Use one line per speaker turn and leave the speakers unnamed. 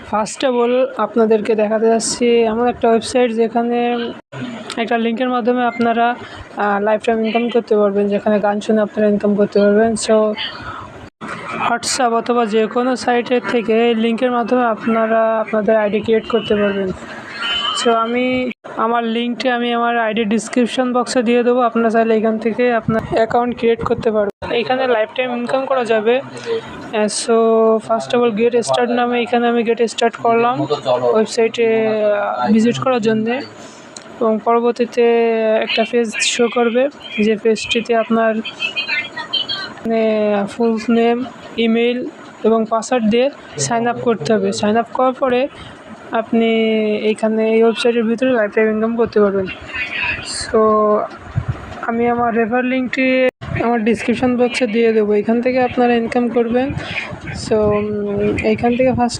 First of all আপনাদেরকে দেখাতে যাচ্ছি এমন একটা ওয়েবসাইট যেখানে একটা লিঙ্কের মাধ্যমে আপনারা লাইফ টাইম ইনকাম করতে পারবেন, যেখানে গান শুনে আপনারা ইনকাম করতে পারবেন। সো হোয়াটসঅ্যাপ অথবা যে কোনো সাইটের থেকে লিঙ্কের মাধ্যমে আপনারা আপনাদের আইডি ক্রিয়েট করতে পারবেন। সো আমি আমার লিঙ্কটি আমার আইডি ডিসক্রিপশন বক্সে দিয়ে দেবো, আপনারা চাইলে এখান থেকে আপনার অ্যাকাউন্ট ক্রিয়েট করতে পারবেন। এখানে লাইফ টাইম ইনকাম করা যাবে। So first of all get start নামে এখানে আমি গেট স্টার্ট করলাম ওয়েবসাইটে ভিজিট করার জন্যে, এবং পরবর্তীতে একটা পেজ শো করবে, যে পেজটিতে আপনার ফুল নেম, ইমেল এবং পাসওয়ার্ড দিয়ে সাইন আপ করতে হবে। সাইন আপ করার পরে আপনি এইখানে এই ওয়েবসাইটের ভিতরে লাইফ টাইম ইনকাম করতে পারবেন। সো আমি আমার রেফার লিঙ্কটি আমার ডিসক্রিপশন বক্সে দিয়ে দেবো, এখান থেকে আপনারা ইনকাম করবেন। সো এইখান থেকে ফার্স্ট